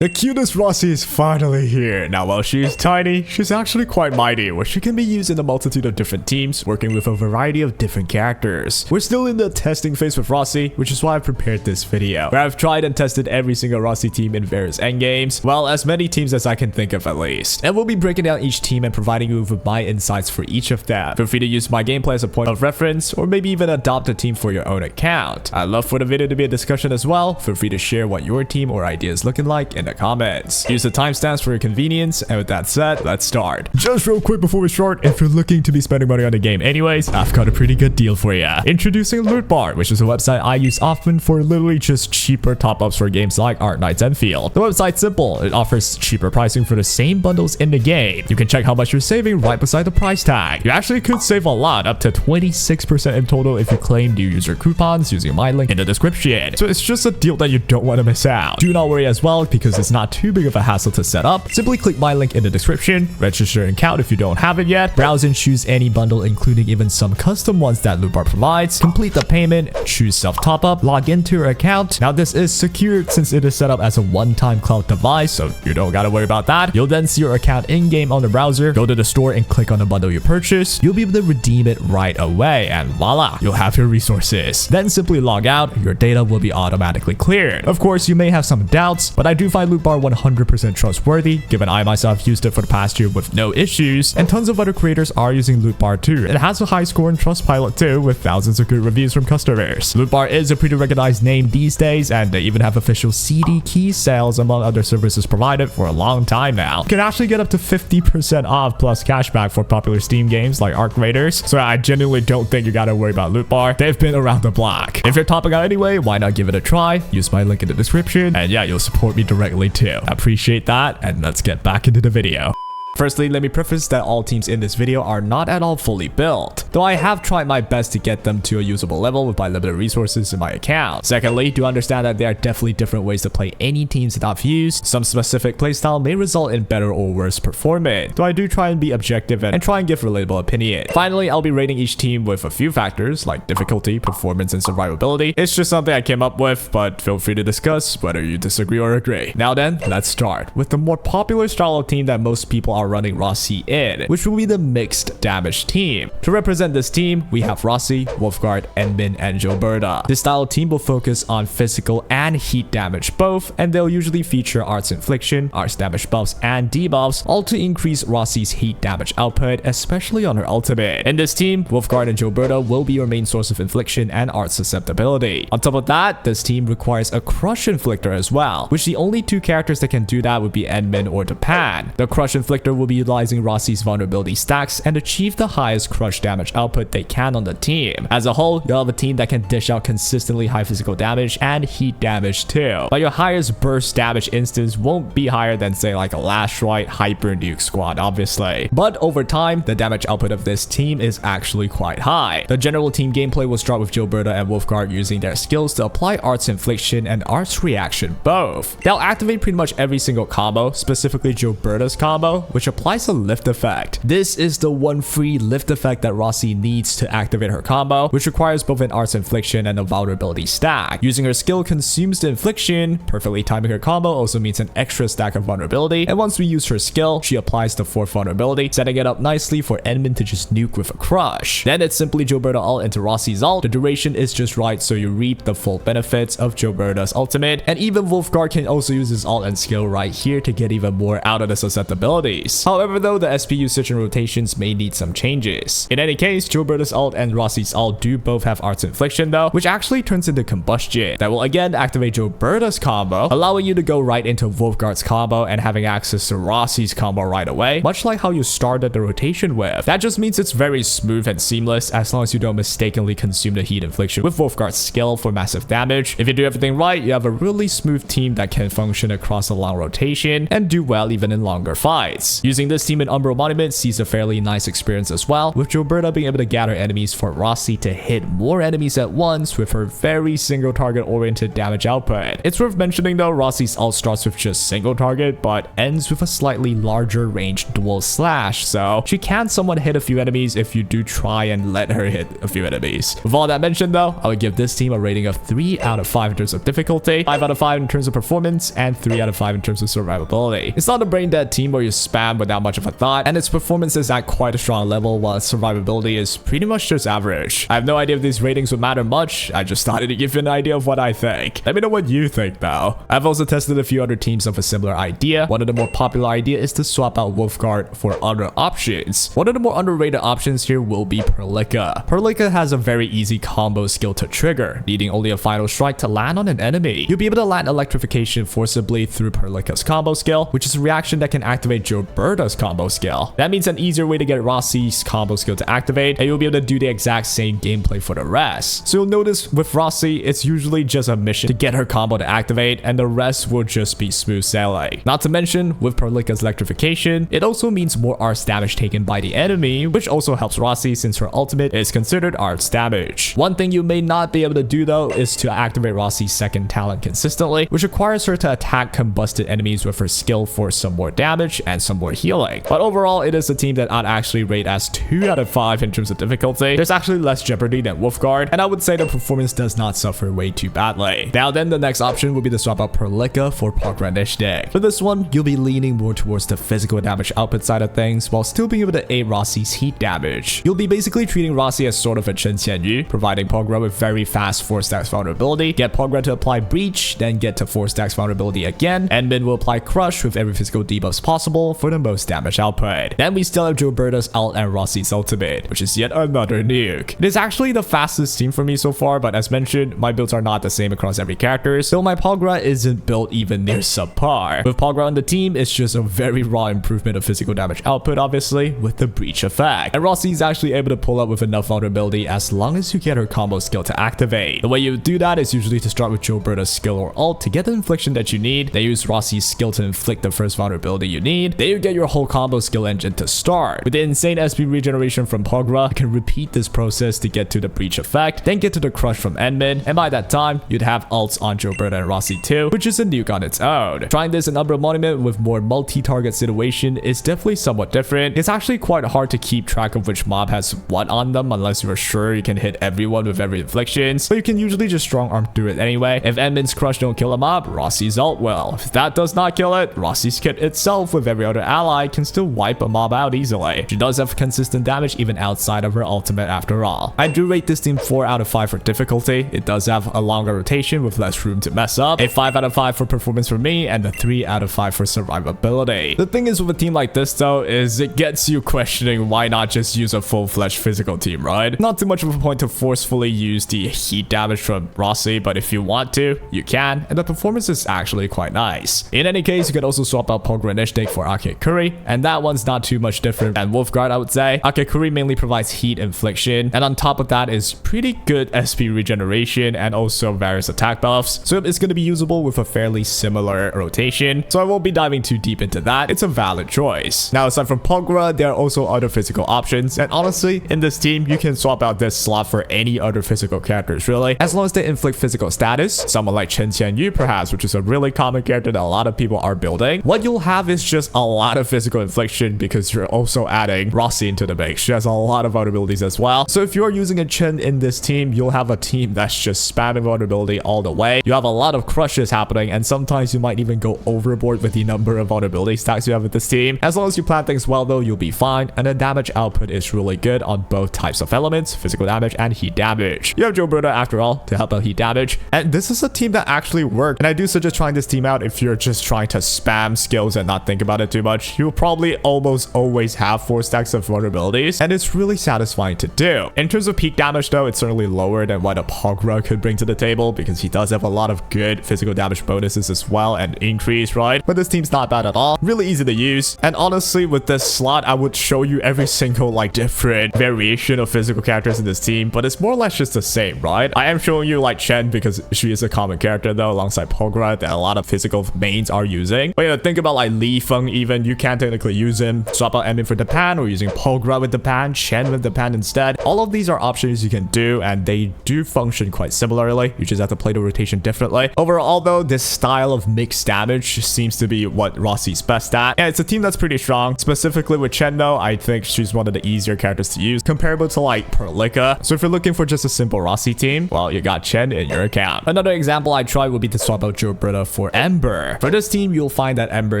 The cutest Rossi is finally here. Now while she is tiny, she's actually quite mighty, where she can be used in a multitude of different teams, working with a variety of different characters. We're still in the testing phase with Rossi, which is why I've prepared this video, where I've tried and tested every single Rossi team in various endgames, well, as many teams as I can think of at least. And we'll be breaking down each team and providing you with my insights for each of them. Feel free to use my gameplay as a point of reference, or maybe even adopt a team for your own account. I'd love for the video to be a discussion as well. Feel free to share what your team or idea is looking like in the comments. Use the timestamps for your convenience, and with that said, let's start. Just real quick before we start, if you're looking to be spending money on the game anyways, I've got a pretty good deal for you. Introducing Loot Bar, which is a website I use often for literally just cheaper top-ups for games like Arknights and Endfield. The website's simple. It offers cheaper pricing for the same bundles in the game. You can check how much you're saving right beside the price tag. You actually could save a lot, up to 26% in total if you claim new user coupons using my link in the description. So it's just a deal that you don't want to miss out. Do not worry as well, because it's not too big of a hassle to set up. Simply click my link in the description, register an account if you don't have it yet, browse and choose any bundle, including even some custom ones that Loot Bar provides, complete the payment, choose self top up, log into your account. Now this is secured since it is set up as a one-time cloud device, so you don't gotta worry about that. You'll then see your account in-game on the browser, go to the store and click on the bundle you purchase. You'll be able to redeem it right away, and voila, you'll have your resources. Then simply log out, your data will be automatically cleared. Of course, you may have some doubts, but I do find Loot Bar 100% trustworthy, given I myself used it for the past year with no issues, and tons of other creators are using Loot Bar too. It has a high score in Trustpilot too, with thousands of good reviews from customers. Loot Bar is a pretty recognized name these days, and they even have official CD key sales among other services provided for a long time now. You can actually get up to 50% off plus cashback for popular Steam games like Arknights, so I genuinely don't think you gotta worry about Loot Bar. They've been around the block. If you're topping out anyway, why not give it a try? Use my link in the description, and yeah, you'll support me directly too. I appreciate that, and let's get back into the video. Firstly, let me preface that all teams in this video are not at all fully built, though I have tried my best to get them to a usable level with my limited resources in my account. Secondly, do understand that there are definitely different ways to play any teams that I've used. Some specific playstyle may result in better or worse performance, though I do try and be objective and try and give relatable opinion. Finally, I'll be rating each team with a few factors like difficulty, performance, and survivability. It's just something I came up with, but feel free to discuss whether you disagree or agree. Now then, let's start with the more popular style of team that most people are running Rossi in, which will be the mixed damage team. To represent this team, we have Rossi, Wulfgard, Endmin, and Gilberta. This style of team will focus on physical and heat damage both, and they'll usually feature arts infliction, arts damage buffs, and debuffs, all to increase Rossi's heat damage output, especially on her ultimate. In this team, Wulfgard and Gilberta will be your main source of infliction and art susceptibility. On top of that, this team requires a crush inflictor as well, which the only two characters that can do that would be Endmin or Japan. The crush inflictor will be utilizing Rossi's vulnerability stacks and achieve the highest crush damage output they can on the team. As a whole, you'll have a team that can dish out consistently high physical damage and heat damage too, but your highest burst damage instance won't be higher than say like a Last Right Hyper Nuke squad obviously. But over time, the damage output of this team is actually quite high. The general team gameplay will start with Gilberta and Wulfgard using their skills to apply arts infliction and arts reaction both. They'll activate pretty much every single combo, specifically Gilberta's combo, which applies a lift effect. This is the one free lift effect that Rossi needs to activate her combo, which requires both an arts infliction and a vulnerability stack. Using her skill consumes the infliction, perfectly timing her combo also means an extra stack of vulnerability, and once we use her skill, she applies the fourth vulnerability, setting it up nicely for Endmin to just nuke with a crush. Then it's simply Gilberta ult into Rossi's ult. The duration is just right so you reap the full benefits of Gilberta's ultimate, and even Wulfgard can also use his ult and skill right here to get even more out of the susceptibilities. However though, the SP usage and rotations may need some changes. In any case, Gilberta's ult and Rossi's ult do both have arts infliction though, which actually turns into combustion. That will again activate Gilberta's combo, allowing you to go right into Wulfgard's combo and having access to Rossi's combo right away, much like how you started the rotation with. That just means it's very smooth and seamless as long as you don't mistakenly consume the heat infliction with Wulfgard's skill for massive damage. If you do everything right, you have a really smooth team that can function across a long rotation and do well even in longer fights. Using this team in Umbral Monument sees a fairly nice experience as well, with Gilberta being able to gather enemies for Rossi to hit more enemies at once with her very single target oriented damage output. It's worth mentioning though, Rossi's ult starts with just single target but ends with a slightly larger range dual slash, so she can somewhat hit a few enemies if you do try and let her hit a few enemies. With all that mentioned though, I would give this team a rating of 3 out of 5 in terms of difficulty, 5 out of 5 in terms of performance, and 3 out of 5 in terms of survivability. It's not a brain dead team where you spam without much of a thought, and its performance is at quite a strong level while its survivability is pretty much just average. I have no idea if these ratings would matter much, I just thought to give you an idea of what I think. Let me know what you think though. I've also tested a few other teams of a similar idea. One of the more popular ideas is to swap out Wulfgard for other options. One of the more underrated options here will be Perlica. Perlica has a very easy combo skill to trigger, needing only a final strike to land on an enemy. You'll be able to land electrification forcibly through Perlica's combo skill, which is a reaction that can activate Gilberta's combo skill. That means an easier way to get Rossi's combo skill to activate, and you'll be able to do the exact same gameplay for the rest. So you'll notice with Rossi, it's usually just a mission to get her combo to activate, and the rest will just be smooth sailing. Not to mention, with Perlica's electrification, it also means more arts damage taken by the enemy, which also helps Rossi since her ultimate is considered arts damage. One thing you may not be able to do though is to activate Rossi's second talent consistently, which requires her to attack combusted enemies with her skill for some more damage and some more healing. But overall, it is a team that I'd actually rate as 2 out of 5 in terms of difficulty. There's actually less jeopardy than Wulfgard, and I would say the performance does not suffer way too badly. Now then, the next option will be to swap out Perlica for Pogranichnik. For this one, you'll be leaning more towards the physical damage output side of things while still being able to aid Rossi's heat damage. You'll be basically treating Rossi as sort of a Qianyu, providing Pogra with very fast 4 stacks vulnerability, get Pogra to apply breach, then get to 4 stacks vulnerability again, Endmin will apply crush with every physical debuffs possible for the most damage output. Then we still have Gilberta's ult and Rossi's ultimate, which is yet another nuke. It is actually the fastest team for me so far, but as mentioned, my builds are not the same across every character, so my Pogra isn't built even near subpar. With Pogra on the team, it's just a very raw improvement of physical damage output, obviously, with the breach effect. And Rossi is actually able to pull up with enough vulnerability as long as you get her combo skill to activate. The way you do that is usually to start with Gilberta's skill or ult to get the infliction that you need, then use Rossi's skill to inflict the first vulnerability you need, then you get your whole combo skill engine to start. With the insane SP regeneration from Pogra, you can repeat this process to get to the breach effect, then get to the crush from Endmin, and by that time, you'd have ults on Gilberta and Rossi too, which is a nuke on its own. Trying this in Umbra Monument with more multi-target situation is definitely somewhat different. It's actually quite hard to keep track of which mob has what on them unless you're sure you can hit everyone with every infliction, so you can usually just strong arm through it anyway. If Endmin's crush don't kill a mob, Rossi's ult will. If that does not kill it, Rossi's kit itself with every other ally can still wipe a mob out easily. She does have consistent damage even outside of her ultimate after all. I do rate this team 4 out of 5 for difficulty. It does have a longer rotation with less room to mess up, a 5 out of 5 for performance for me, and a 3 out of 5 for survivability. The thing is with a team like this though, is it gets you questioning why not just use a full-fledged physical team, right? Not too much of a point to forcefully use the heat damage from Rossi, but if you want to, you can, and the performance is actually quite nice. In any case, you can also swap out Pogranichnik for Akekuri, and that one's not too much different than Wulfgard, I would say. Akekuri mainly provides heat infliction, and on top of that is pretty good SP regeneration and also various attack buffs, so it's going to be usable with a fairly similar rotation, so I won't be diving too deep into that. It's a valid choice. Now, aside from Pogra, there are also other physical options, and honestly, in this team, you can swap out this slot for any other physical characters, really, as long as they inflict physical status, someone like Qianyu perhaps, which is a really common character that a lot of people are building. What you'll have is just a lot of physical infliction because you're also adding Rossi into the mix. She has a lot of vulnerabilities as well, so if you're using a Chen in this team, you'll have a team that's just spamming vulnerability all the way. You have a lot of crushes happening, and sometimes you might even go overboard with the number of vulnerability stacks you have with this team. As long as you plan things well though, you'll be fine, and the damage output is really good on both types of elements, physical damage and heat damage. You have Gilberta after all to help out heat damage, and this is a team that actually worked, and I do suggest trying this team out if you're just trying to spam skills and not think about it too much. You'll probably almost always have 4 stacks of vulnerabilities, and it's really satisfying to do. In terms of peak damage though, it's certainly lower than what a Pogra could bring to the table because he does have a lot of good physical damage bonuses as well and increase, right? But this team's not bad at all. Really easy to use, and honestly with this slot, I would show you every single like different variation of physical characters in this team, but it's more or less just the same, right? I am showing you like Chen because she is a common character though alongside Pogra that a lot of physical mains are using. But yeah, think about like Li Feng even, you can technically use him, swap out Ember for the pan, or using Pogra with the pan, Chen with Depan instead. All of these are options you can do, and they do function quite similarly. You just have to play the rotation differently. Overall though, this style of mixed damage seems to be what Rossi's best at, and it's a team that's pretty strong. Specifically with Chen though, I think she's one of the easier characters to use, comparable to like Perlica. So if you're looking for just a simple Rossi team, well, you got Chen in your account. Another example I tried would be to swap out Gilberta for Ember. For this team, you'll find that Ember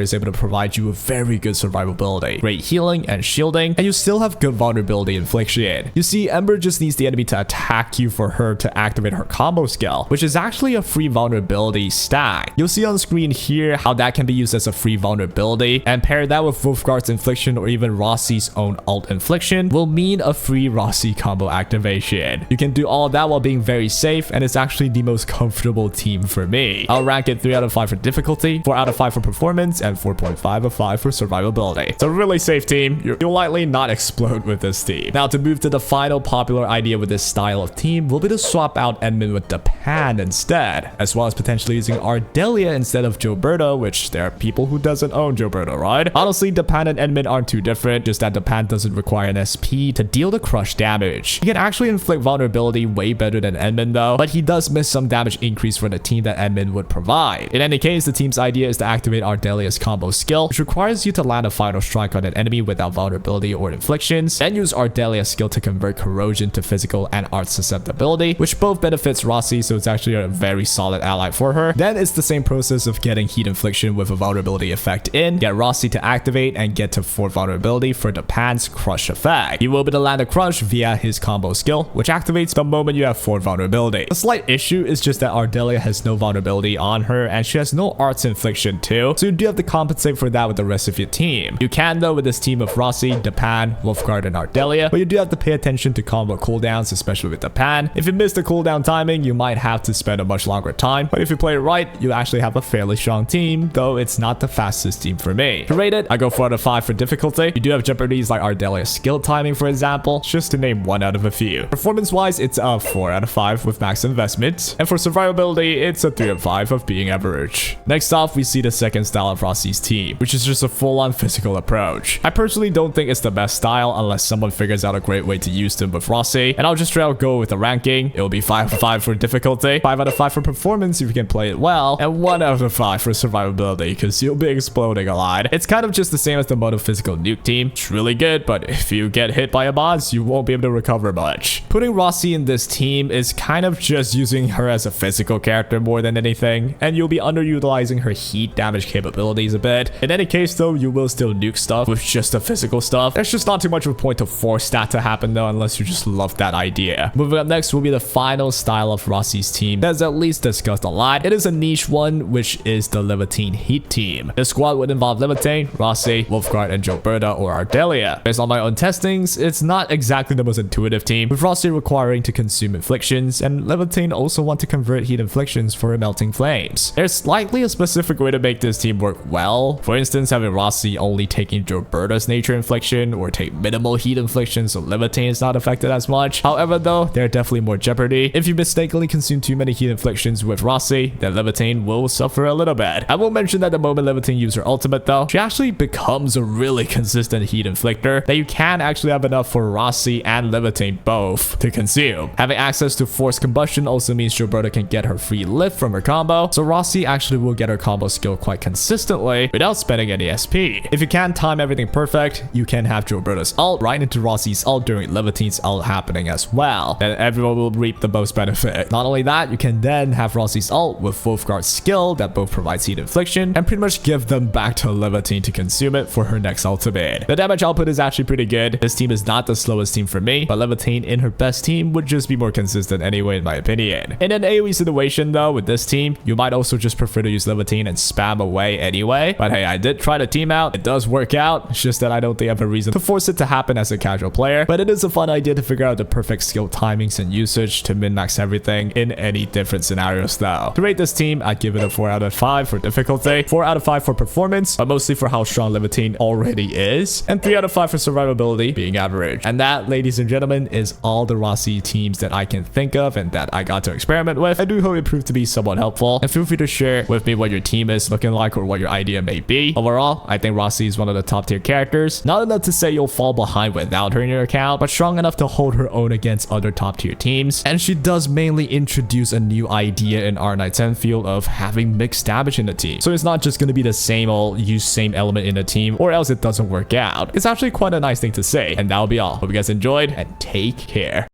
is able to provide you with very good survivability, great healing and shielding, and you still have good vulnerability infliction. You see, Ember just needs the enemy to attack you for her to activate her combo skill, which is actually a free vulnerability stack. You'll see on screen here how that can be used as a free vulnerability, and pair that with Wulfgard's infliction or even Rossi's own alt infliction will mean a free Rossi combo activation. You can do all of that while being very safe, and it's actually the most comfortable team for me. I'll rank it 3 out of 5 for difficulty, 4 out of 5 for performance, and 4.5 out of 5 for survivability. It's a really safe team. You'll likely not explode with this team. Now to move to the final popular idea with this style of team will be to swap out Endmin with Depan instead, as well as potentially using Ardelia instead of Gilberta, which there are people who doesn't own Gilberta, right? Honestly, Depan and Endmin aren't too different, just that Depan doesn't require an SP to deal the crush damage. He can actually inflict vulnerability way better than Endmin though, but he does miss some damage increase for the team that Endmin would provide. In any case, the team's idea is to activate Ardelia's combo skill, which requires you to land a final strike on an enemy without vulnerability or inflictions, and use Ardelia's skill to convert corrosion to physical and art susceptibility, which both benefits Rossi, so it's actually a very solid ally for her. Then it's the same process of getting heat infliction with a vulnerability effect in, get Rossi to activate, and get to 4 vulnerability for Depan's crush effect. You will be able to land a crush via his combo skill, which activates the moment you have 4 vulnerability. The slight issue is just that Ardelia has no vulnerability on her, and she has no arts infliction too, so you do have to compensate for that with the rest of your team. You can though with this team of Rossi, Depan, Wulfgard, and Ardelia, but you do have to pay attention to combo cooldowns, especially with Depan. If you miss the cooldown timing, you might have to spend a much longer time, but if you play it right, you actually have a fairly strong team, though it's not the fastest team for me. To rate it, I go 4 out of 5 for difficulty. You do have jeopardies like Ardelia's skill timing, for example, just to name one out of a few. Performance wise, it's a 4 out of 5 with max investment, and for survivability, it's a 3 out of 5 of being average. Next off, we see the second style of Rossi's team, which is just a full-on physical approach. I personally don't think it's the best style unless someone figures out a great way to use them with Rossi, and I'll just straight out go with the ranking. It will be 5 out of 5 for difficulty, 5 out of 5 for performance if you can play it well, and 1 out of 5 for survivability because you'll be exploding a lot. It's kind of just the same as the mono physical nuke team. It's really good, but if you get hit by a boss, you won't be able to recover much. Putting Rossi in this team is kind of just using her as a physical character more than anything, and you'll be underutilizing her heat damage capabilities a bit. In any case though, you will still nuke stuff with just the physical stuff. There's just not too much of a point to force that to happen though, unless you just love that idea. Moving up next will be the final style of Rossi's team that's at least discussed a lot. It is a niche one, which is the Laevatain Heat team. The squad would involve Laevatain, Rossi, Wulfgard, and Gilberta or Ardelia. Based on my own testings, it's not exactly the most intuitive team, with Rossi requiring to consume inflictions, and Laevatain also want to convert heat inflictions for melting flames. There's likely a specific way to make this team work well. For instance, having Rossi only taking Gilberta's nature infliction, or take minimal heat infliction so Laevatain is not affected as much. However though, there's definitely more jeopardy. If you mistakenly consume too many heat inflictions with Rossi, then Laevatain will suffer a little bit. I will mention that the moment Laevatain uses her ultimate though, she actually becomes a really consistent heat inflictor that you can actually have enough for Rossi and Laevatain both to consume. Having access to forced combustion also means Gilberta can get her free lift from her combo, so Rossi actually will get her combo skill quite consistently without spending any SP. If you can time everything perfect, you can have Gilberta's ult right into Rossi's ult during Laevatain's ult happening as well. Then everyone will reap the most benefit. Not only that, you can then have Rossi's ult with Wulfgard's skill that both provides heat infliction and pretty much give them back to Laevatain to consume it for her next ultimate. The damage output is actually pretty good. This team is not the slowest team for me, but Laevatain in her best team would just be more consistent anyway in my opinion. In an AoE situation though, with this team, you might also just prefer to use Laevatain and spam away anyway. But hey, I did try the team out. It does work out. It's just that I don't think I have a reason to force it to happen as a casual player, but it is a fun idea to figure out the perfect skill timings and usage to min-max everything in any different scenarios though. To rate this team, I'd give it a 4 out of 5 for difficulty, 4 out of 5 for performance, but mostly for how strong Laevatain already is, and 3 out of 5 for survivability, being average. And that, ladies and gentlemen, is all the Rossi teams that I can think of and that I got to experiment with. I do hope it proved to be somewhat helpful, and feel free to share with me what your team is looking like or what your idea may be. Overall, I think Rossi is one of the top tier characters. Not enough to say you'll fall behind without without her in your account, but strong enough to hold her own against other top tier teams. And she does mainly introduce a new idea in Arknights Endfield of having mixed damage in the team. So it's not just going to be the same old use same element in the team or else it doesn't work out. It's actually quite a nice thing to say. And that'll be all. Hope you guys enjoyed and take care.